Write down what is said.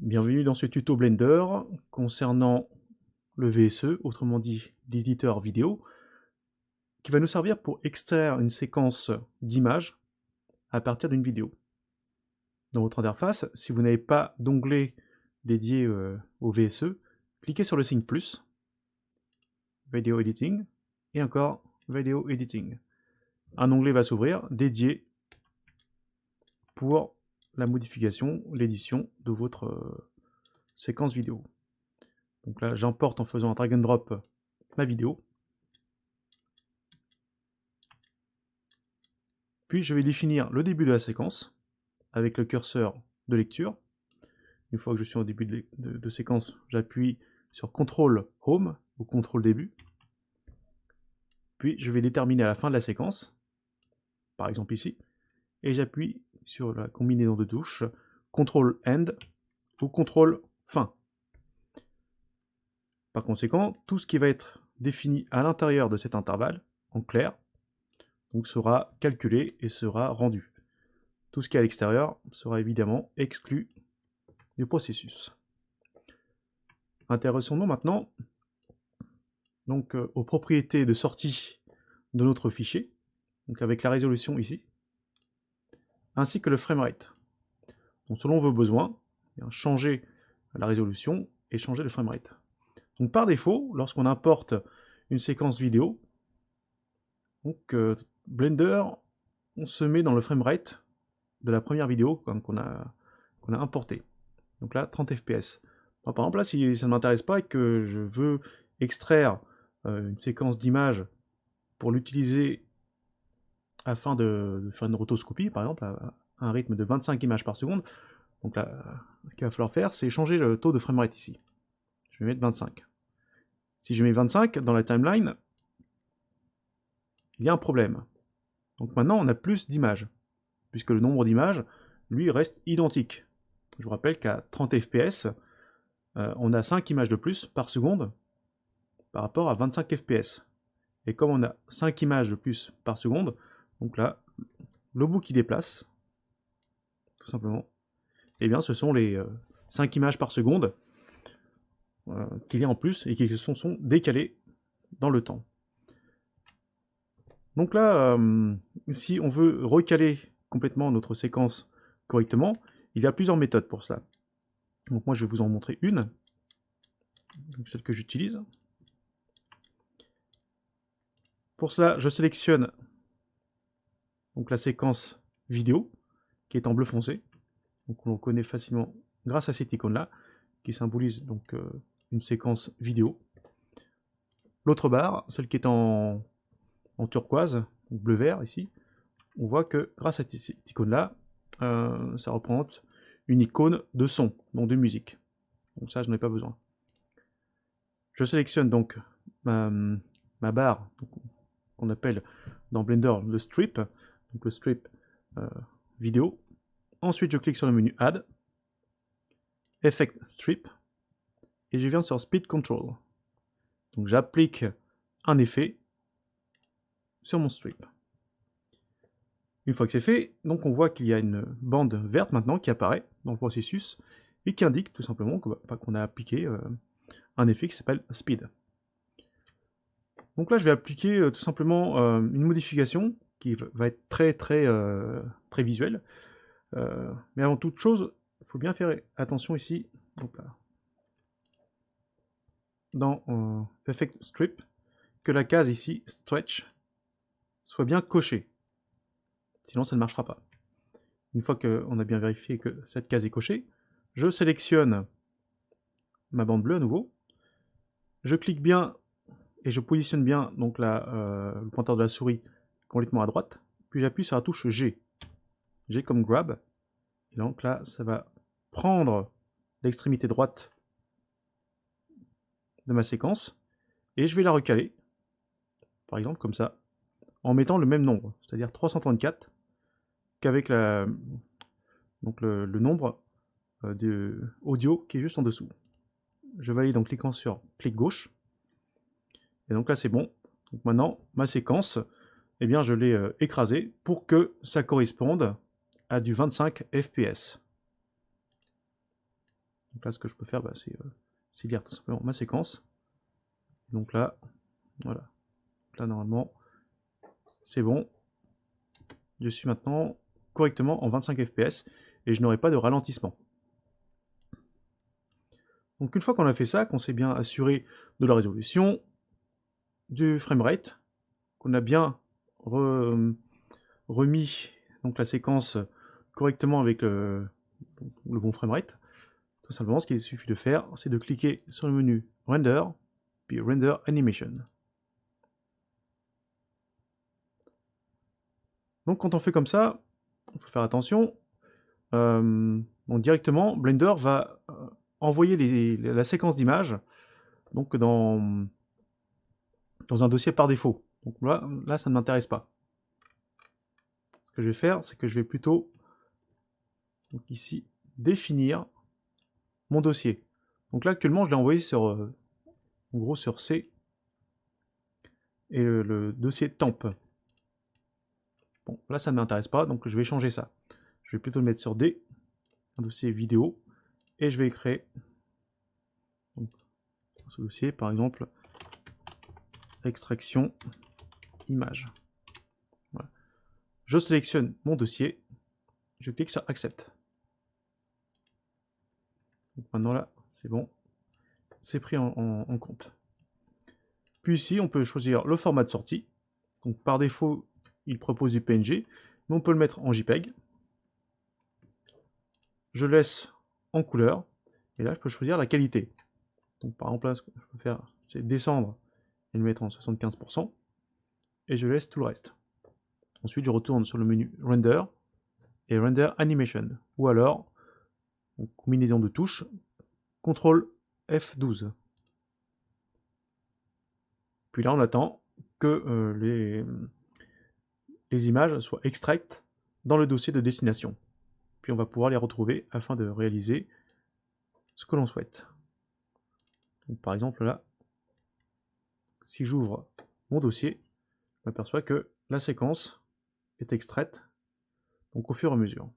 Bienvenue dans ce tuto Blender concernant le VSE, autrement dit l'éditeur vidéo, qui va nous servir pour extraire une séquence d'images à partir d'une vidéo. Dans votre interface, si vous n'avez pas d'onglet dédié au VSE, cliquez sur le signe plus, Video Editing, et encore Video Editing. Un onglet va s'ouvrir dédié pour la modification, l'édition de votre séquence vidéo. Donc là, j'emporte en faisant un drag and drop ma vidéo. Puis je vais définir le début de la séquence avec le curseur de lecture. Une fois que je suis au début de séquence, j'appuie sur CTRL Home ou CTRL Début. Puis je vais déterminer à la fin de la séquence, par exemple ici, et j'appuie sur la combinaison de touches CTRL End ou CTRL Fin. Par conséquent, tout ce qui va être défini à l'intérieur de cet intervalle, en clair, donc sera calculé et sera rendu. Tout ce qui est à l'extérieur sera évidemment exclu du processus. Intéressons-nous maintenant donc, aux propriétés de sortie de notre fichier, donc avec la résolution ici, ainsi que le framerate. Donc selon vos besoins, changez la résolution et changez le framerate. Donc par défaut, lorsqu'on importe une séquence vidéo, donc, Blender, on se met dans le framerate de la première vidéo qu'on a importée. Donc là, 30 fps. Par exemple, là, si ça ne m'intéresse pas et que je veux extraire une séquence d'images pour l'utiliser afin de faire une rotoscopie, par exemple, à un rythme de 25 images par seconde, donc là, ce qu'il va falloir faire, c'est changer le taux de framerate ici. Je vais mettre 25. Si je mets 25 dans la timeline, il y a un problème. Donc maintenant, on a plus d'images, puisque le nombre d'images, lui, reste identique. Je vous rappelle qu'à 30 fps, on a 5 images de plus par seconde par rapport à 25 fps. Et comme on a 5 images de plus par seconde, donc là, le bout qui déplace, tout simplement, eh bien ce sont les 5 images par seconde qu'il y a en plus et qui sont décalées dans le temps. Donc là, si on veut recaler complètement notre séquence correctement, il y a plusieurs méthodes pour cela. Donc moi je vais vous en montrer une, donc celle que j'utilise. Pour cela, je sélectionne donc la séquence vidéo, qui est en bleu foncé. Donc on le connaît facilement grâce à cette icône-là, qui symbolise donc une séquence vidéo. L'autre barre, celle qui est en turquoise, ou bleu-vert ici, on voit que grâce à cette icône-là, ça représente une icône de son, donc de musique. Donc ça, je n'en ai pas besoin. Je sélectionne donc ma barre, qu'on appelle dans Blender le strip, donc le strip vidéo. Ensuite, je clique sur le menu Add, Effect Strip, et je viens sur Speed Control. Donc j'applique un effet sur mon strip. Une fois que c'est fait, donc on voit qu'il y a une bande verte maintenant qui apparaît dans le processus et qui indique tout simplement qu'on a appliqué un effet qui s'appelle Speed. Donc là, je vais appliquer tout simplement une modification qui va être très visuelle. Mais avant toute chose, il faut bien faire attention ici, donc là, dans Effect Strip, que la case ici, Stretch, soit bien cochée. Sinon, ça ne marchera pas. Une fois qu'on a bien vérifié que cette case est cochée, je sélectionne ma bande bleue à nouveau, je clique bien et je positionne bien donc le pointeur de la souris complètement à droite, puis j'appuie sur la touche G. G comme Grab, et donc là, ça va prendre l'extrémité droite de ma séquence, et je vais la recaler, par exemple comme ça, en mettant le même nombre, c'est-à-dire 334, qu'avec donc le nombre de audio qui est juste en dessous. Je valide en cliquant sur clic gauche, et donc là c'est bon. Donc maintenant, ma séquence, eh bien, je l'ai écrasée pour que ça corresponde à du 25 fps. Donc là, ce que je peux faire, bah, c'est lire tout simplement ma séquence. Donc là, voilà. Là, normalement, c'est bon. Je suis maintenant correctement en 25 fps et je n'aurai pas de ralentissement. Donc une fois qu'on a fait ça, qu'on s'est bien assuré de la résolution, du framerate, qu'on a bien remis donc la séquence correctement avec le bon framerate, tout simplement ce qu'il suffit de faire, c'est de cliquer sur le menu Render, puis Render Animation. Donc quand on fait comme ça, il faut faire attention, donc directement Blender va envoyer la séquence d'images donc dans un dossier par défaut. Donc là ça ne m'intéresse pas. Ce que je vais faire, c'est que je vais plutôt donc ici définir mon dossier. Donc là actuellement je l'ai envoyé sur en gros sur C et le dossier temp. Bon là ça ne m'intéresse pas, donc je vais changer ça. Je vais plutôt le mettre sur D, un dossier vidéo, et je vais créer donc, ce dossier par exemple extraction image. Voilà. Je sélectionne mon dossier, je clique sur Accept. Donc maintenant là, c'est bon, c'est pris en compte. Puis ici, on peut choisir le format de sortie. Donc par défaut, il propose du PNG, mais on peut le mettre en JPEG. Je laisse en couleur, et là je peux choisir la qualité. Donc par exemple là, ce que je peux faire, c'est descendre et le mettre en 75%, et je laisse tout le reste. Ensuite, je retourne sur le menu Render et Render Animation, ou alors, donc, combinaison de touches, CTRL F12. Puis là, on attend que les images soient extraites dans le dossier de destination. Puis on va pouvoir les retrouver afin de réaliser ce que l'on souhaite. Donc, par exemple là, si j'ouvre mon dossier, je m'aperçois que la séquence est extraite donc au fur et à mesure.